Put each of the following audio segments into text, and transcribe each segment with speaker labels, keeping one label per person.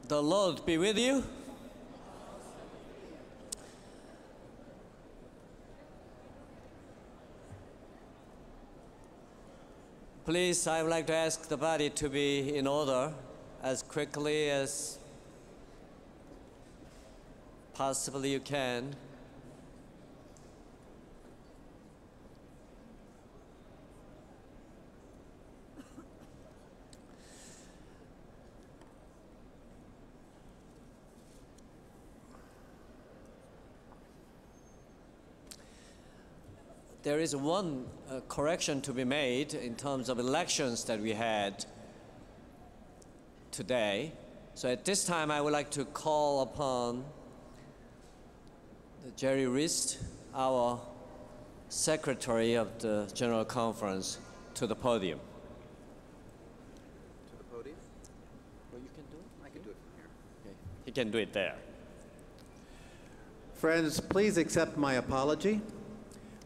Speaker 1: The Lord be with you. Please, I would like to ask the body to be in order as quickly as possibly you can. There is one correction to be made in terms of elections that we had today. So at this time, I would like to call upon Jerry Rist, our Secretary of the General Conference, to the podium.
Speaker 2: To the podium?
Speaker 1: Well, you can do it?
Speaker 2: I can do it from here.
Speaker 1: Okay. He can do it there.
Speaker 2: Friends, please accept my apology.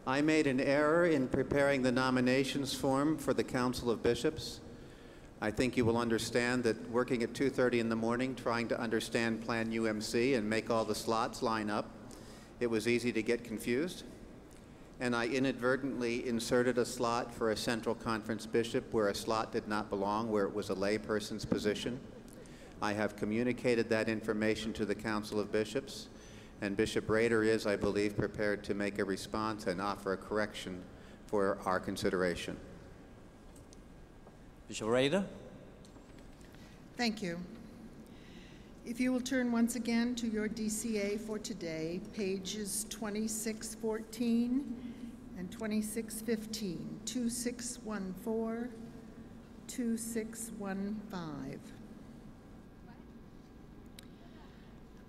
Speaker 2: I made an error in preparing the nominations form for the Council of Bishops. I think you will understand that working at 2:30 in the morning, trying to understand Plan UMC and make all the slots line up, it was easy to get confused. And I inadvertently inserted a slot for a Central Conference bishop where a slot did not belong, where it was a lay person's position. I have communicated that information to the Council of Bishops. And Bishop Rader is, I believe, prepared to make a response and offer a correction for our consideration.
Speaker 1: Bishop Rader.
Speaker 3: Thank you. If you will turn once again to your DCA for today, pages 2614 and 2615, 2614, 2615.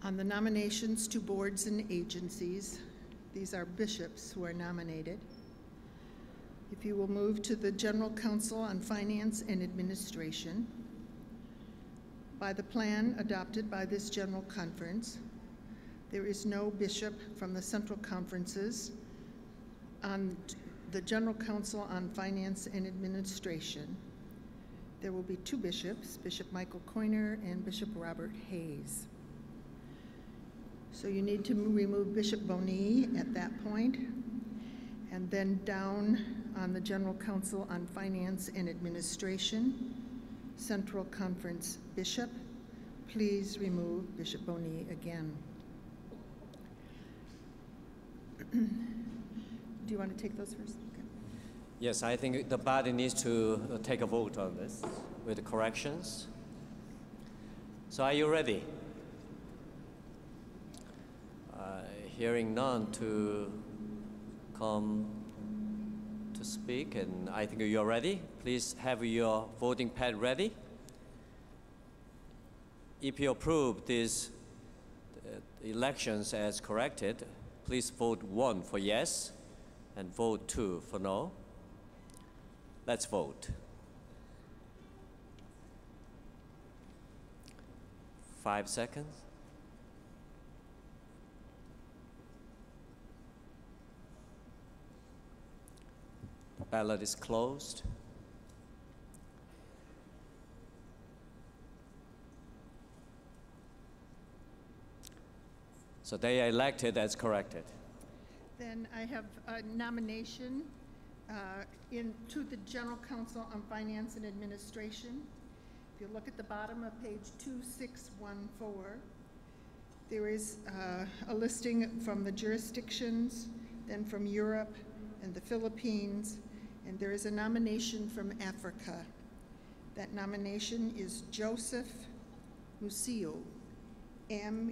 Speaker 3: On the nominations to boards and agencies, these are bishops who are nominated. If you will move to the General Council on Finance and Administration, by the plan adopted by this General Conference, there is no bishop from the Central Conferences on the General Council on Finance and Administration. There will be two bishops, Bishop Michael Coiner and Bishop Robert Hayes. So you need to remove Bishop Bonny at that point, and then down on the General Council on Finance and Administration, Central Conference Bishop, please remove Bishop Bonny again. Do you want to take those first? Okay.
Speaker 1: Yes, I think the body needs to take a vote on this with the corrections. So are you ready? Hearing none to come to speak, and I think you're ready. Please have your voting pad ready. If you approve these elections as corrected, please vote 1 for yes and vote 2 for no. Let's vote. 5 seconds. Ballot is closed. So they are elected as corrected.
Speaker 3: Then I have a nomination to the General Council on Finance and Administration. If you look at the bottom of page 2614, there is a listing from the jurisdictions, then from Europe and the Philippines, and there is a nomination from Africa. That nomination is Joseph Museu, M-U-S-E-U.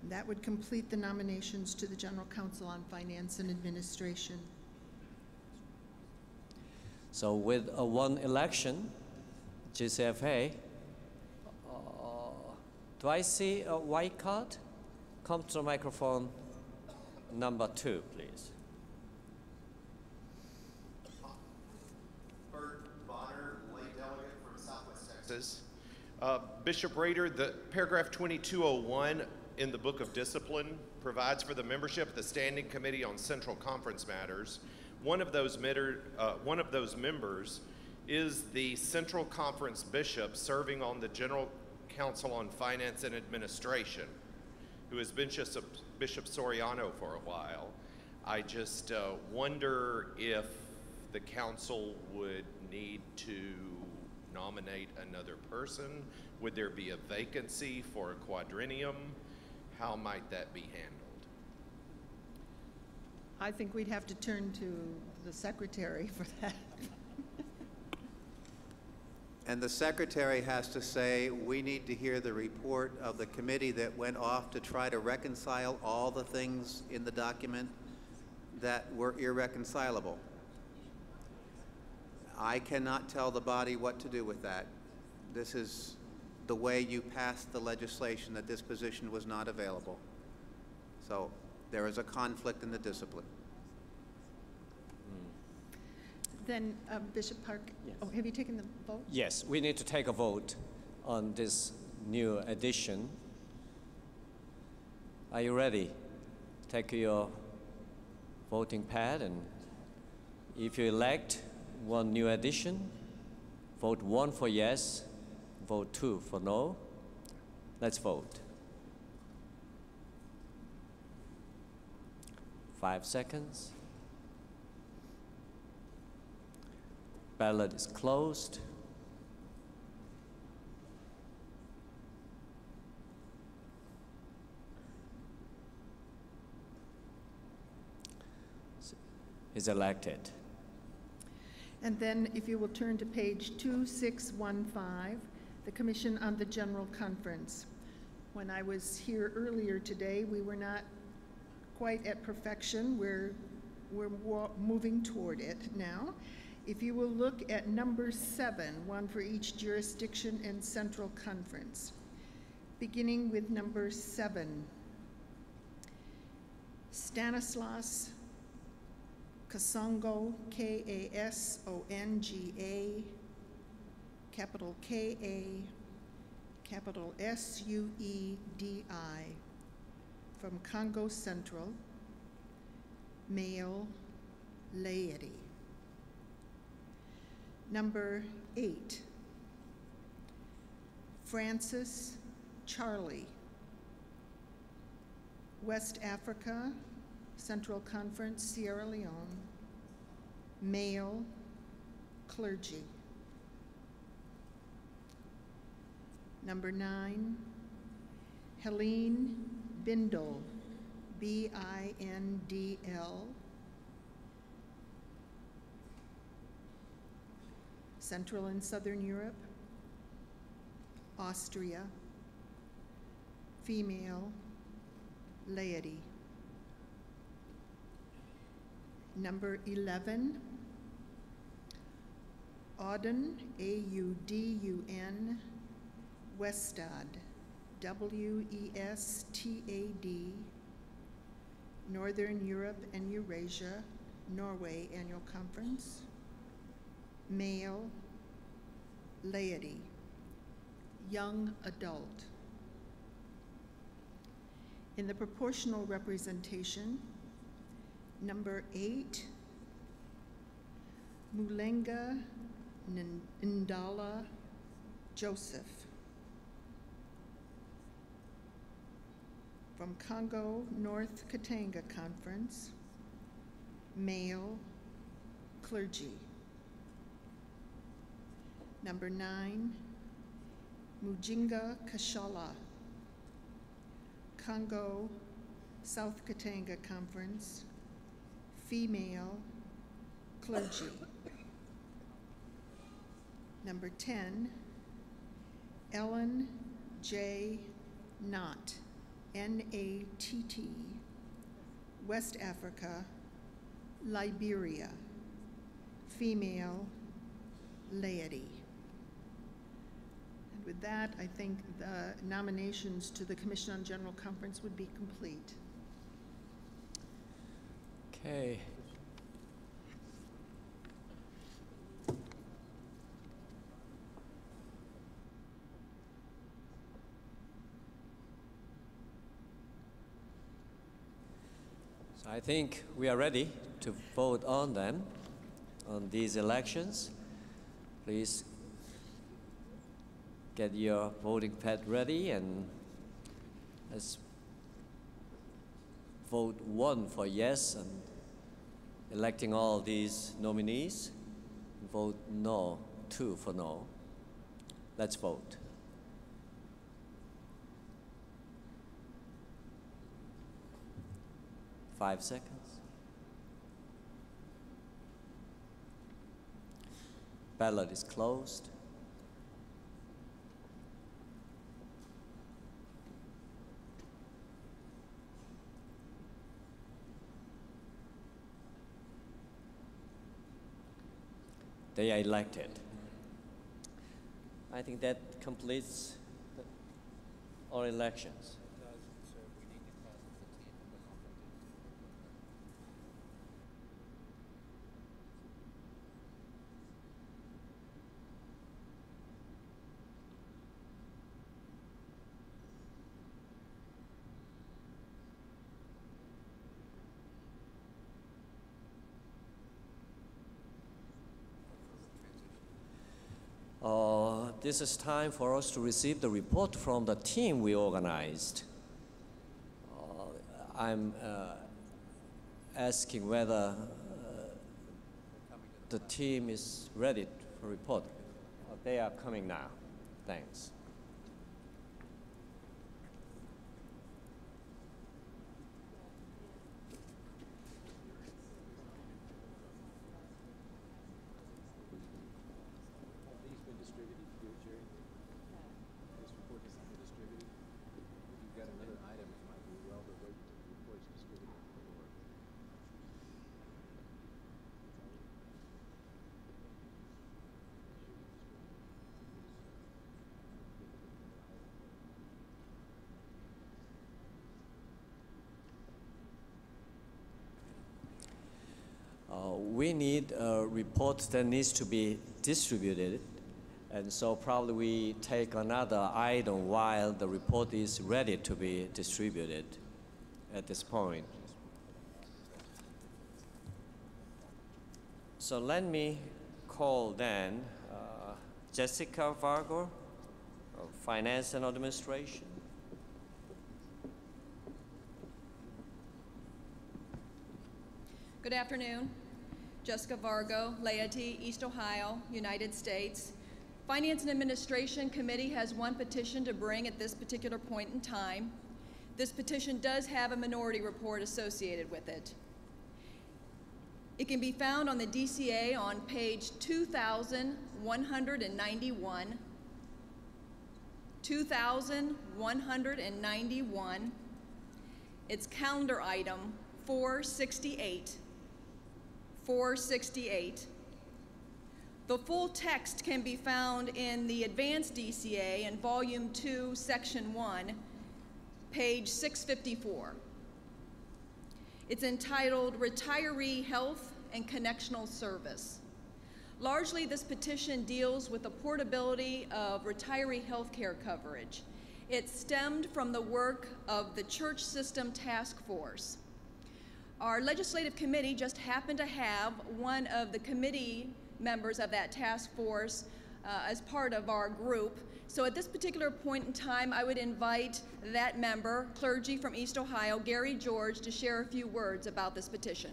Speaker 3: That would complete the nominations to the General Council on Finance and Administration.
Speaker 1: So with one election, GCFA, do I see a white card? Come to the microphone, number 2, please.
Speaker 4: Bishop Rader, the paragraph 2201 in the Book of Discipline provides for the membership of the Standing Committee on Central Conference Matters. One of those members Is the Central Conference Bishop serving on the General Council on Finance and Administration, who has been Bishop Soriano for a while. I just wonder if the council would need to nominate another person. Would there be a vacancy for a quadrennium? How might that be handled?
Speaker 3: I think we'd have to turn to the secretary for that.
Speaker 2: And the secretary has to say, we need to hear the report of the committee that went off to try to reconcile all the things in the document that were irreconcilable. I cannot tell the body what to do with that. This is the way you passed the legislation, that this position was not available. So there is a conflict in the discipline.
Speaker 3: Then Bishop Park,
Speaker 1: Yes.
Speaker 3: oh, have you taken the vote?
Speaker 1: Yes, we need to take a vote on this new addition. Are you ready? Take your voting pad, and if you elect one new addition, vote 1 for yes, vote 2 for no. Let's vote. 5 seconds. Ballot is closed. Is elected.
Speaker 3: And then if you will turn to page 2615, the Commission on the General Conference. When I was here earlier today, we were not quite at perfection. We're moving toward it now. If you will look at number 7, one for each jurisdiction and central conference. Beginning with number 7, Stanislaus Kasongo, Kasonga, capital Ka, capital Suedi, from Congo Central, male, laity. Number 8, Francis Charlie, West Africa, Central Conference, Sierra Leone, male, clergy. Number 9, Helene Bindel, Bindl, Central and Southern Europe, Austria, female, laity. Number 11, Audun, Audun, Westad, Westad, Northern Europe and Eurasia, Norway Annual Conference, male, laity, young adult. In the proportional representation, number 8, Mulenga Ndala Joseph, from Congo North Katanga Conference, male, clergy. Number 9, Mujinga Kashala, Congo South Katanga Conference, female, clergy. Number 10, Ellen J. Knott, N-A-T-T, West Africa, Liberia, female, laity. And with that, I think the nominations to the Commission on General Conference would be complete.
Speaker 1: Okay. So I think we are ready to vote on them, on these elections. Please get your voting pad ready and let's vote 1 for yes and electing all these nominees. Vote no, 2 for no. Let's vote. Five seconds. Ballot is closed. They are elected. I think that completes our elections. This is time for us to receive the report from the team we organized. I'm asking whether the team is ready for report. They are coming now. Thanks. We need a report that needs to be distributed, and so probably we take another item while the report is ready to be distributed at this point. So let me call then Jessica Vargo of Finance and Administration.
Speaker 5: Good afternoon. Jessica Vargo, laity, East Ohio, United States. Finance and Administration Committee has one petition to bring at this particular point in time. This petition does have a minority report associated with it. It can be found on the DCA on page 2191. 2191. It's calendar item 468. 468. The full text can be found in the Advanced DCA in Volume 2, Section 1, page 654. It's entitled Retiree Health and Connectional Service. Largely, this petition deals with the portability of retiree health care coverage. It stemmed from the work of the Church System Task Force. Our legislative committee just happened to have one of the committee members of that task force as part of our group. So at this particular point in time, I would invite that member, clergy from East Ohio, Gary George, to share a few words about this petition.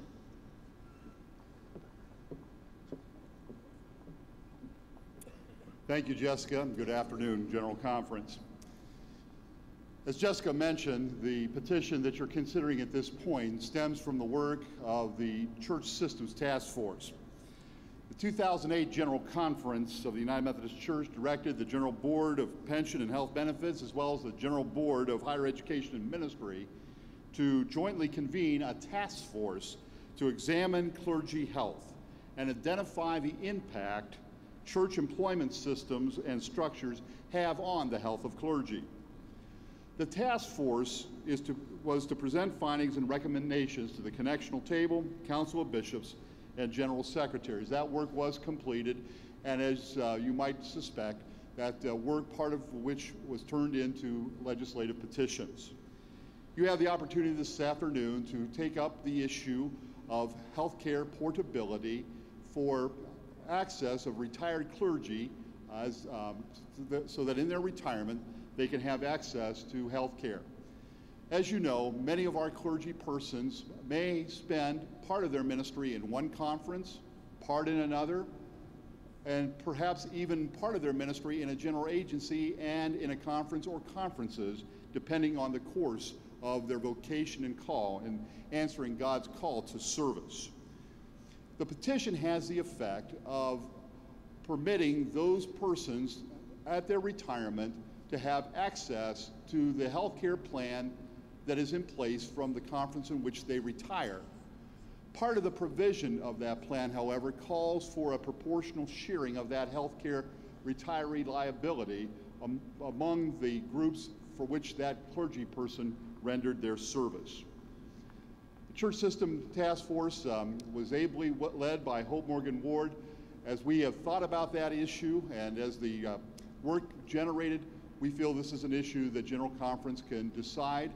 Speaker 6: Thank you, Jessica. Good afternoon, General Conference. As Jessica mentioned, the petition that you're considering at this point stems from the work of the Church Systems Task Force. The 2008 General Conference of the United Methodist Church directed the General Board of Pension and Health Benefits as well as the General Board of Higher Education and Ministry to jointly convene a task force to examine clergy health and identify the impact church employment systems and structures have on the health of clergy. The task force was to present findings and recommendations to the Connectional Table, Council of Bishops, and General Secretaries. That work was completed, and as you might suspect, that work, part of which was turned into legislative petitions. You have the opportunity this afternoon to take up the issue of healthcare portability for access of retired clergy so that in their retirement they can have access to health care. As you know, many of our clergy persons may spend part of their ministry in one conference, part in another, and perhaps even part of their ministry in a general agency and in a conference or conferences, depending on the course of their vocation and call and answering God's call to service. The petition has the effect of permitting those persons at their retirement to have access to the health care plan that is in place from the conference in which they retire. Part of the provision of that plan, however, calls for a proportional sharing of that health care retiree liability among the groups for which that clergy person rendered their service. The Church System Task Force was ably led by Hope Morgan Ward. As we have thought about that issue and as the work generated, we feel this is an issue that General Conference can decide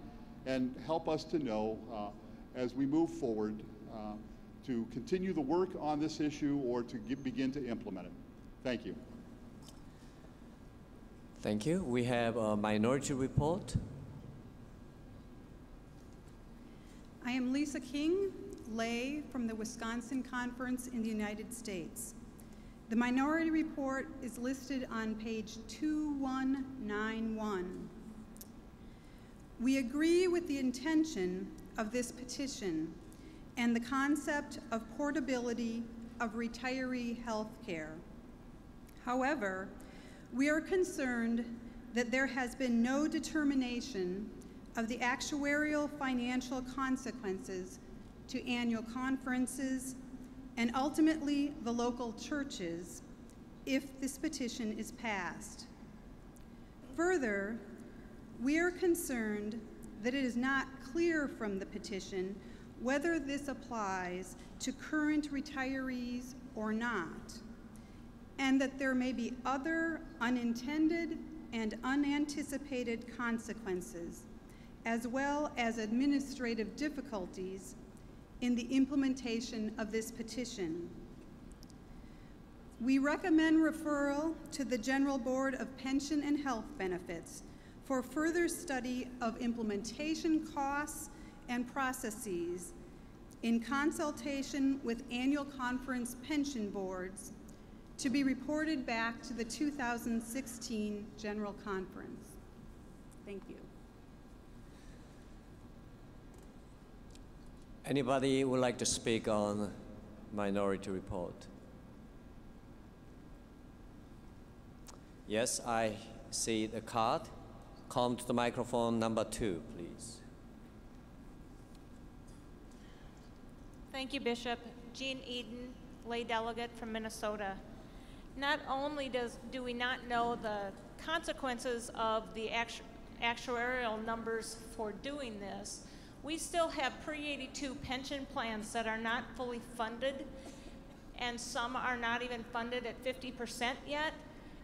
Speaker 6: and help us to know as we move forward to continue the work on this issue or to begin to implement it. Thank you.
Speaker 1: Thank you. We have a minority report.
Speaker 7: I am Lisa King, lay from the Wisconsin Conference in the United States. The minority report is listed on page 2191. We agree with the intention of this petition and the concept of portability of retiree health care. However, we are concerned that there has been no determination of the actuarial financial consequences to annual conferences and ultimately the local churches if this petition is passed. Further, we are concerned that it is not clear from the petition whether this applies to current retirees or not, and that there may be other unintended and unanticipated consequences, as well as administrative difficulties in the implementation of this petition. We recommend referral to the General Board of Pension and Health Benefits for further study of implementation costs and processes in consultation with annual conference pension boards to be reported back to the 2016 General Conference. Thank you.
Speaker 1: Anybody would like to speak on minority report? Yes, I see the card. Come to the microphone number 2, please.
Speaker 8: Thank you, Bishop. Jean Eden, lay delegate from Minnesota. Not only do we not know the consequences of the actuarial numbers for doing this, we still have pre-82 pension plans that are not fully funded, and some are not even funded at 50% yet.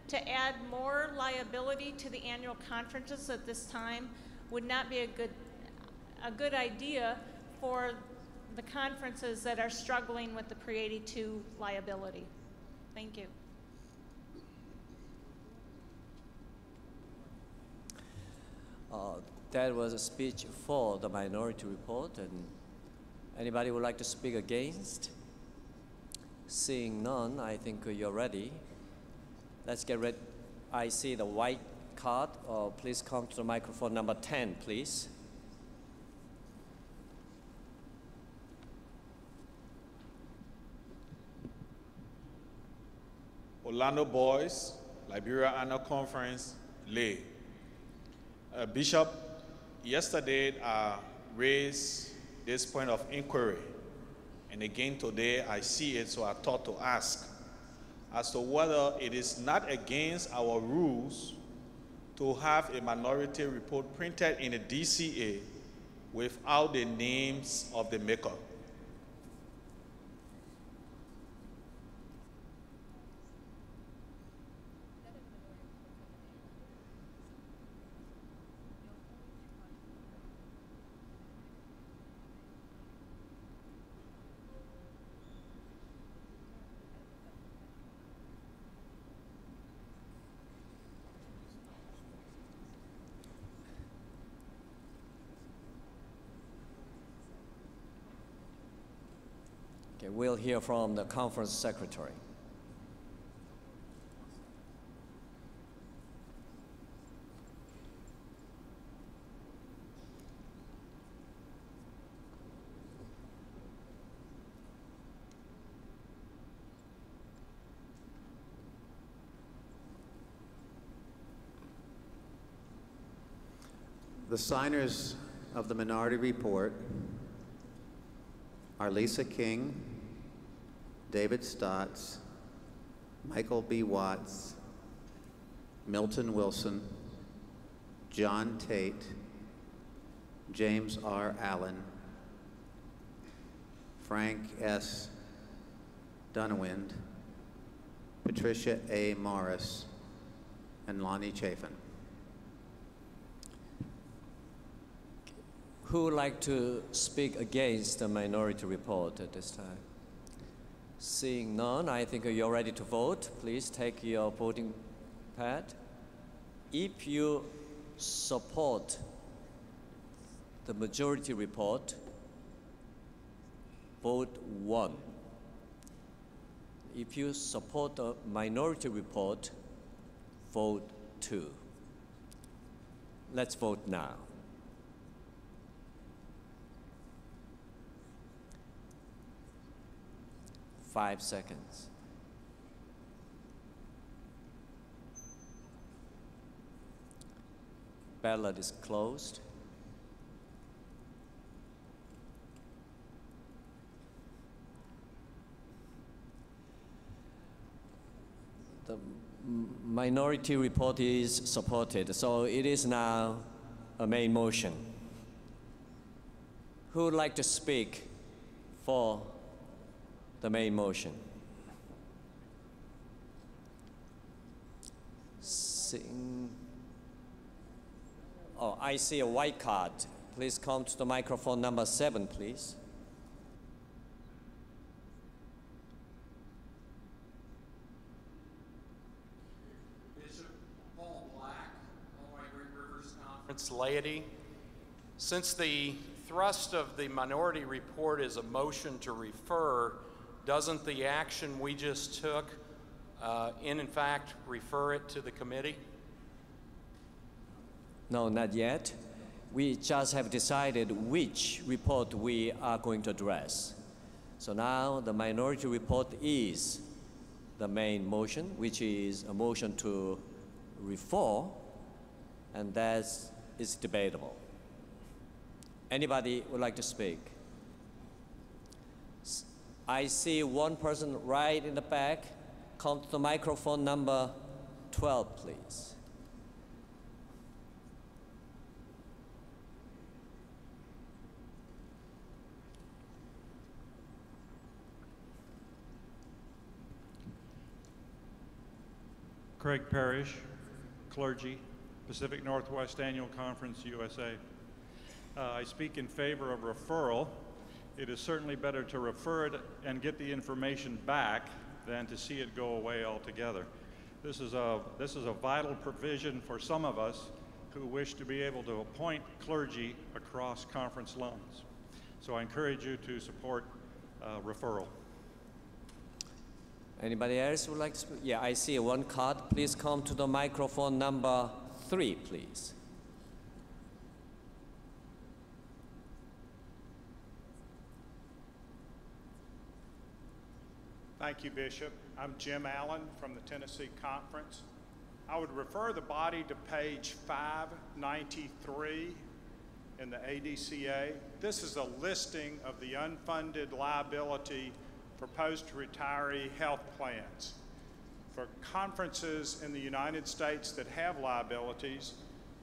Speaker 8: To add more liability to the annual conferences at this time would not be a good idea for the conferences that are struggling with the pre-82 liability. Thank you.
Speaker 1: That was a speech for the minority report, and anybody would like to speak against? Seeing none, I think you're ready. Let's get ready. I see the white card. Please come to the microphone number 10, please.
Speaker 9: Orlando Boys, Liberia Annual Conference, lay. Bishop, yesterday I raised this point of inquiry, and again today I see it, so I thought to ask as to whether it is not against our rules to have a minority report printed in a DCA without the names of the maker.
Speaker 1: we'll hear from the conference secretary.
Speaker 2: The signers of the minority report are Lisa King, David Stotts, Michael B. Watts, Milton Wilson, John Tate, James R. Allen, Frank S. Dunewind, Patricia A. Morris, and Lonnie Chafin.
Speaker 1: Who would like to speak against the minority report at this time? Seeing none, I think you're ready to vote. Please take your voting pad. If you support the majority report, vote 1. If you support the minority report, vote 2. Let's vote now. Five seconds. Ballot is closed. The minority report is supported, so it is now a main motion. Who would like to speak for the main motion? Oh, I see a white card. Please come to the microphone number 7, please.
Speaker 10: Bishop Paul Black, Illinois Great Rivers Conference laity. Since the thrust of the minority report is a motion to refer, doesn't the action we just took in fact refer it to the committee?
Speaker 1: No, not yet. We just have decided which report we are going to address. So now the minority report is the main motion, which is a motion to refer, and that is debatable. Anybody would like to speak? I see one person right in the back. Come to the microphone number 12, please.
Speaker 11: Craig Parrish, clergy, Pacific Northwest Annual Conference, USA. I speak in favor of referral. It is certainly better to refer it and get the information back than to see it go away altogether. This is a vital provision for some of us who wish to be able to appoint clergy across conference lines. So I encourage you to support referral.
Speaker 1: Anybody else would like to speak? Yeah, I see one card. Please come to the microphone number 3, please.
Speaker 12: Thank you, Bishop. I'm Jim Allen from the Tennessee Conference. I would refer the body to page 593 in the ADCA. This is a listing of the unfunded liability for post-retiree health plans. For conferences in the United States that have liabilities,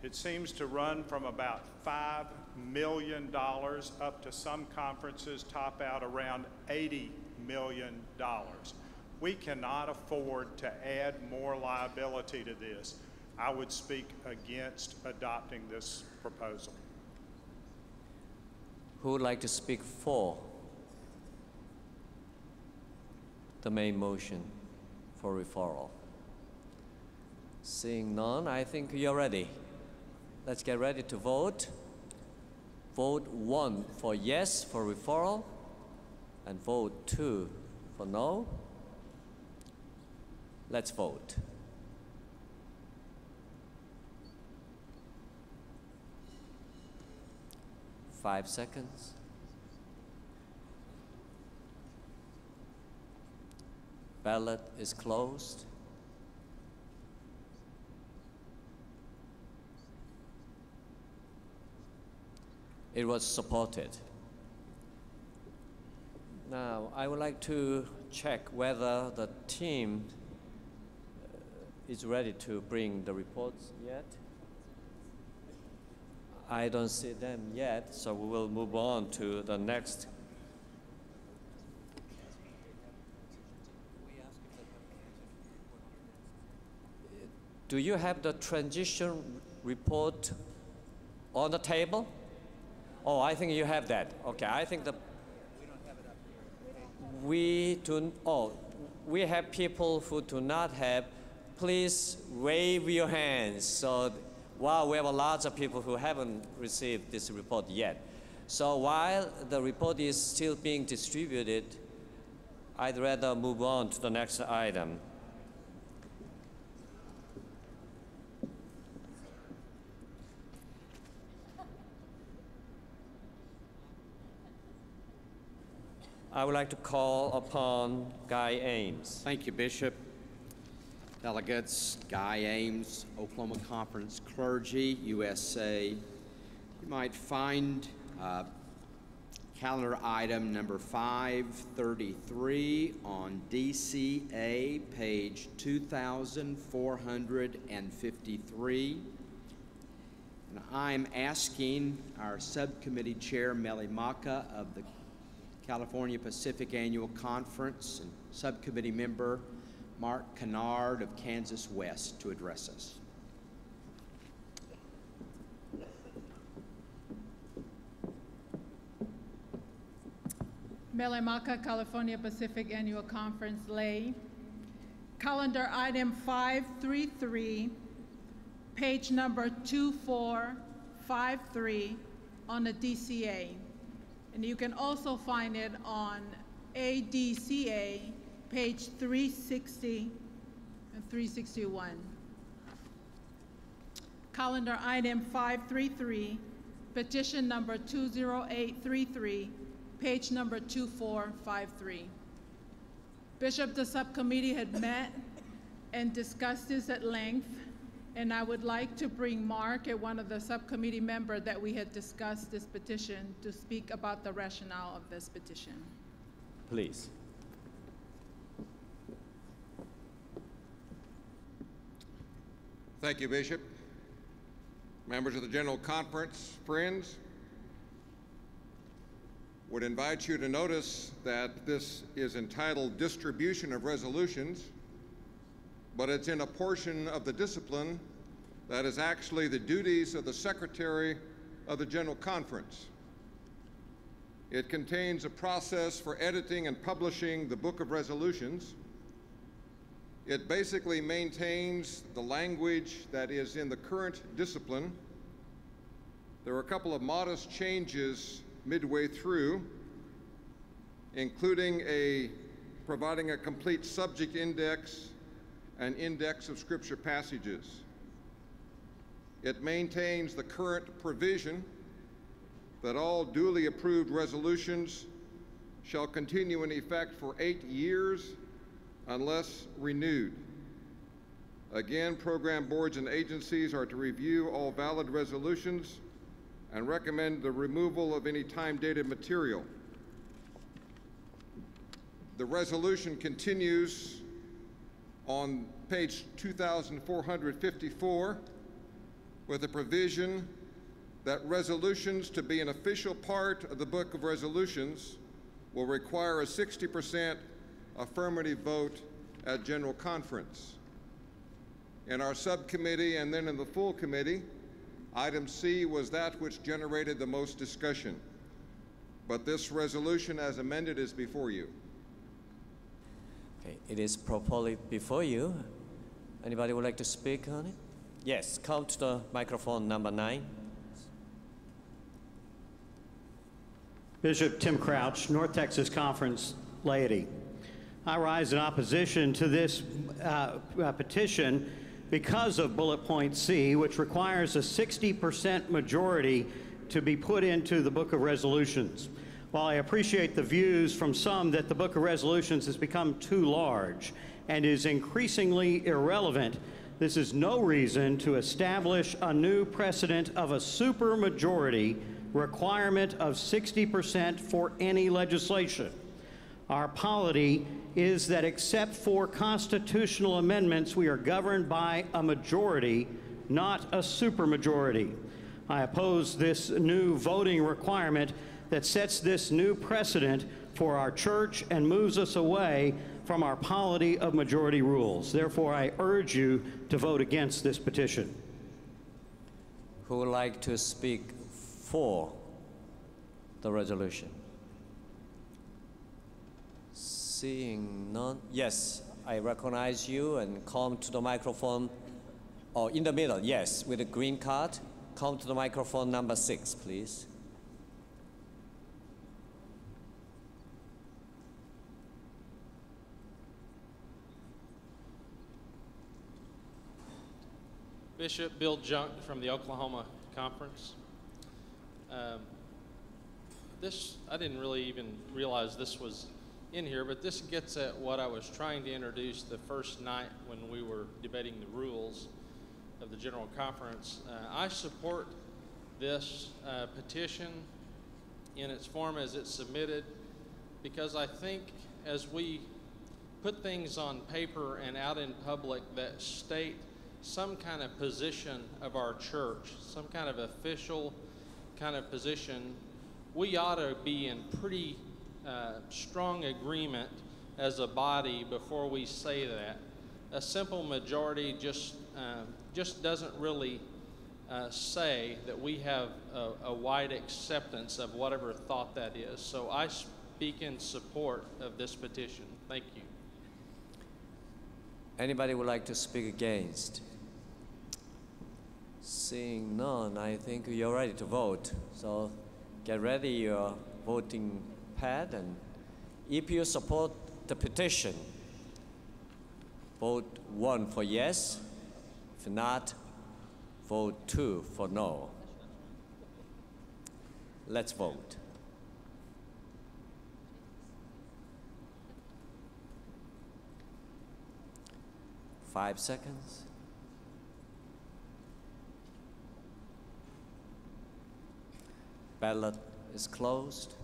Speaker 12: it seems to run from about $5 million up to some conferences top out around $80 million. We cannot afford to add more liability to this. I would speak against adopting this proposal.
Speaker 1: Who would like to speak for the main motion for referral? Seeing none, I think you're ready. Let's get ready to vote. Vote 1 for yes for referral. and vote 2 for no. Let's vote. Five seconds. Ballot is closed. It was supported. Now, I would like to check whether the team is ready to bring the reports yet. I don't see them yet, so we will move on to the next. Do you have the transition report on the table? Oh, I think you have that. Okay, I think we have people who do not have. Please wave your hands. So while we have a lot of people who haven't received this report yet. So while the report is still being distributed, I'd rather move on to the next item. I would like to call upon Guy Ames.
Speaker 13: Thank you, Bishop. Delegates, Guy Ames, Oklahoma Conference Clergy, USA. You might find calendar item number 533 on DCA, page 2453. And I'm asking our subcommittee chair, Melly Maka of the California Pacific Annual Conference, and subcommittee member Mark Kennard of Kansas West to address us.
Speaker 14: Melly Maka, California Pacific Annual Conference, lay. Calendar item 533, page number 2453 on the DCA. And you can also find it on ADCA, page 360 and 361. Calendar item 533, petition number 20833, page number 2453. Bishop, the subcommittee had met and discussed this at length, and I would like to bring Mark, one of the subcommittee members that we had discussed this petition, to speak about the rationale of this petition.
Speaker 1: Please.
Speaker 15: Thank you, Bishop. Members of the General Conference, friends, would invite you to notice that this is entitled Distribution of Resolutions, but it's in a portion of the discipline that is actually the duties of the Secretary of the General Conference. It contains a process for editing and publishing the Book of Resolutions. It basically maintains the language that is in the current discipline. There are a couple of modest changes midway through, including providing a complete subject index, an index of scripture passages. It maintains the current provision that all duly approved resolutions shall continue in effect for 8 years unless renewed. Again, program boards and agencies are to review all valid resolutions and recommend the removal of any time-dated material. The resolution continues on page 2454 with a provision that resolutions to be an official part of the Book of Resolutions will require a 60% affirmative vote at General Conference. In our subcommittee and then in the full committee, item C was that which generated the most discussion. But this resolution as amended is before you.
Speaker 1: Okay, it is properly before you. Anybody would like to speak on it? Yes, come to the microphone number 9.
Speaker 16: Bishop Tim Crouch, North Texas Conference laity. I rise in opposition to this petition because of bullet point C, which requires a 60% majority to be put into the Book of Resolutions. While I appreciate the views from some that the Book of Resolutions has become too large and is increasingly irrelevant, this is no reason to establish a new precedent of a supermajority requirement of 60% for any legislation. Our polity is that except for constitutional amendments, we are governed by a majority, not a supermajority. I oppose this new voting requirement that sets this new precedent for our church and moves us away from our polity of majority rules. Therefore, I urge you to vote against this petition.
Speaker 1: Who would like to speak for the resolution? Seeing none, yes, I recognize you and come to the microphone, or in the middle, yes, with a green card. Come to the microphone number 6, please.
Speaker 17: Bishop Bill Junk from the Oklahoma Conference. I didn't really even realize this was in here, but this gets at what I was trying to introduce the first night when we were debating the rules of the General Conference. I support this petition in its form as it's submitted because I think as we put things on paper and out in public that state some kind of position of our church, some kind of official kind of position, we ought to be in pretty strong agreement as a body before we say that. A simple majority just doesn't really say that we have a wide acceptance of whatever thought that is. So I speak in support of this petition. Thank you.
Speaker 1: Anybody would like to speak against? Seeing none, I think you're ready to vote. So get ready your voting pad, and if you support the petition, vote 1 for yes. If not, vote 2 for no. Let's vote. Five seconds. Ballot is closed.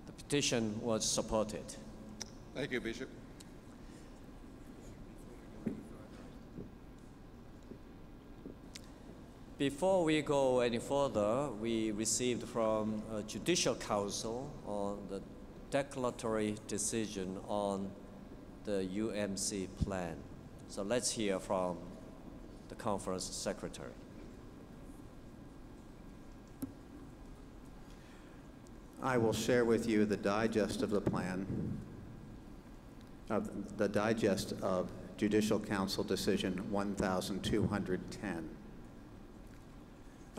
Speaker 1: The petition was supported.
Speaker 15: Thank you, Bishop.
Speaker 1: Before we go any further, we received from Judicial Council on the declaratory decision on the UMC plan. So let's hear from the conference secretary.
Speaker 2: I will share with you the digest of the plan, the digest of Judicial Council Decision 1210.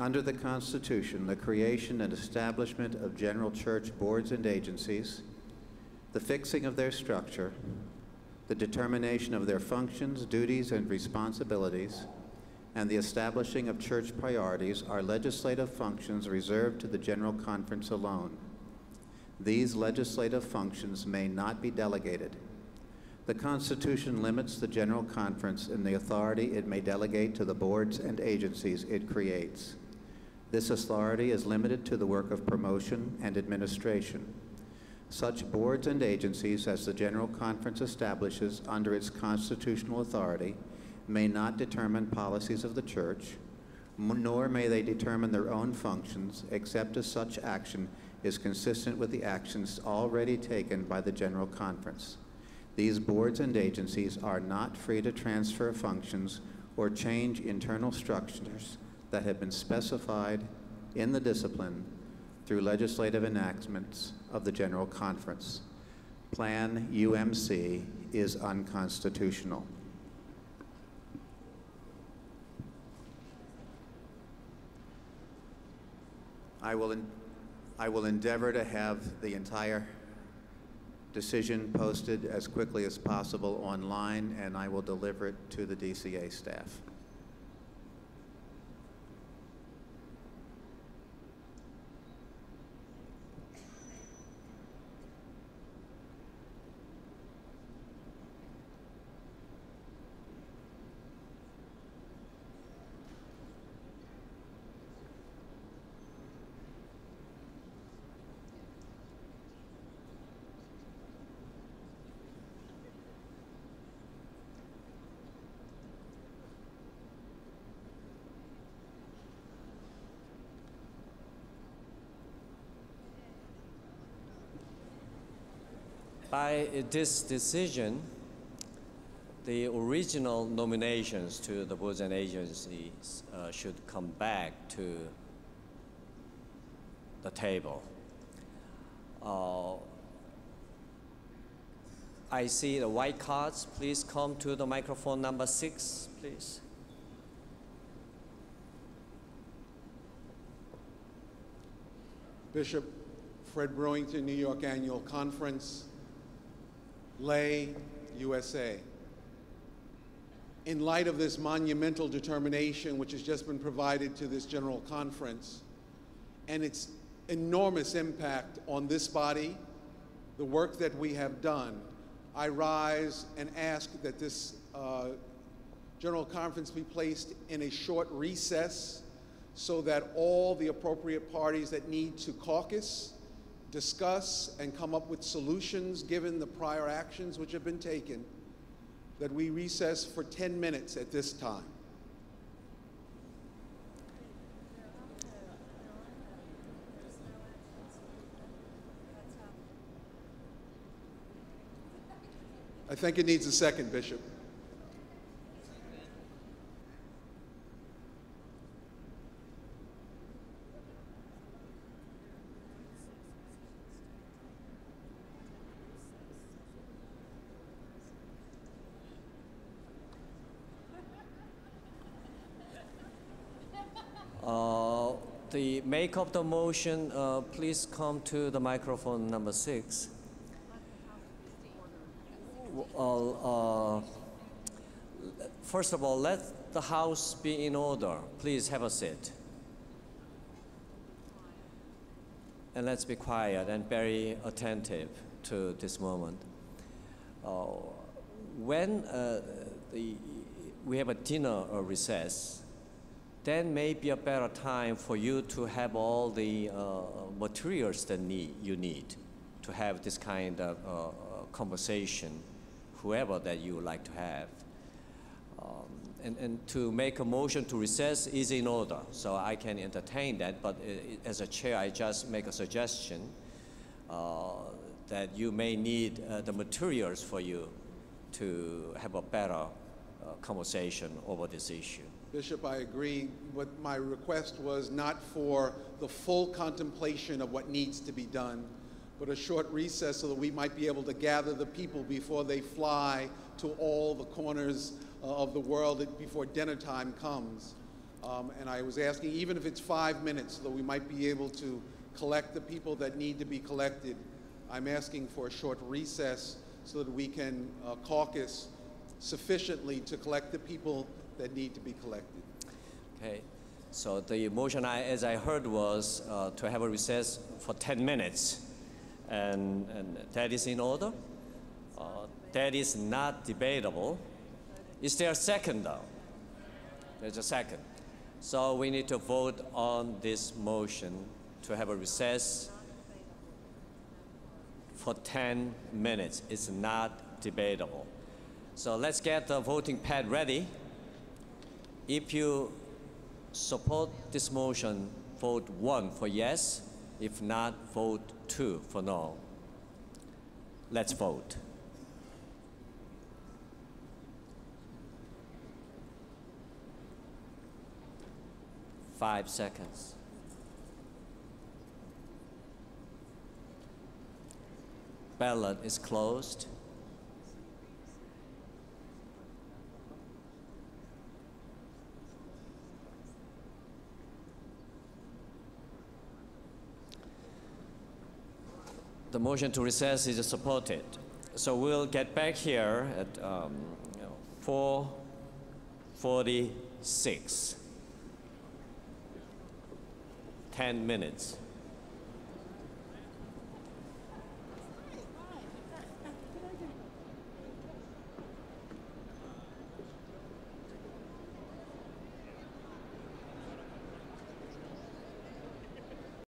Speaker 2: Under the Constitution, the creation and establishment of general church boards and agencies, the fixing of their structure, the determination of their functions, duties, and responsibilities, and the establishing of church priorities are legislative functions reserved to the General Conference alone. These legislative functions may not be delegated. The Constitution limits the General Conference in the authority it may delegate to the boards and agencies it creates. This authority is limited to the work of promotion and administration. Such boards and agencies as the General Conference establishes under its constitutional authority may not determine policies of the church, nor may they determine their own functions, except as such action is consistent with the actions already taken by the General Conference. These boards and agencies are not free to transfer functions or change internal structures that have been specified in the discipline through legislative enactments of the General Conference. Plan UMC is unconstitutional. I will endeavor to have the entire decision posted as quickly as possible online, and I will deliver it to the DCA staff.
Speaker 1: By this decision, the original nominations to the boards and agencies should come back to the table. I see the white cards. Please come to the microphone number 6, please.
Speaker 18: Bishop Fred Brewington, New York Annual Conference, Lay, USA. In light of this monumental determination which has just been provided to this General Conference and its enormous impact on this body, the work that we have done, I rise and ask that this General Conference be placed in a short recess so that all the appropriate parties that need to caucus, discuss, and come up with solutions given the prior actions which have been taken, that we recess for 10 minutes at this time. I think it needs a second, Bishop.
Speaker 1: The make of the motion, please come to the microphone number 6. First of all, let the House be in order. Please have a seat. And let's be quiet and very attentive to this moment. When we have a dinner or recess, then may be a better time for you to have all the materials that you need to have this kind of conversation, whoever that you would like to have. And to make a motion to recess is in order, so I can entertain that, but as a chair, I just make a suggestion that you may need the materials for you to have a better conversation over this issue.
Speaker 18: Bishop, I agree, but my request was not for the full contemplation of what needs to be done, but a short recess so that we might be able to gather the people before they fly to all the corners of the world before dinner time comes. And I was asking, even if it's 5 minutes, so that we might be able to collect the people that need to be collected, I'm asking for a short recess so that we can caucus sufficiently to collect the people that need to be collected.
Speaker 1: Okay, so the motion, as I heard, was to have a recess for 10 minutes, and that is in order. That is not debatable. Is there a second, though? There's a second. So we need to vote on this motion to have a recess for 10 minutes. It's not debatable. So let's get the voting pad ready. If you support this motion, vote 1 for yes. If not, vote 2 for no. Let's vote. Five seconds. Ballot is closed. the motion to recess is supported. So we'll get back here at 4:46. 10 minutes.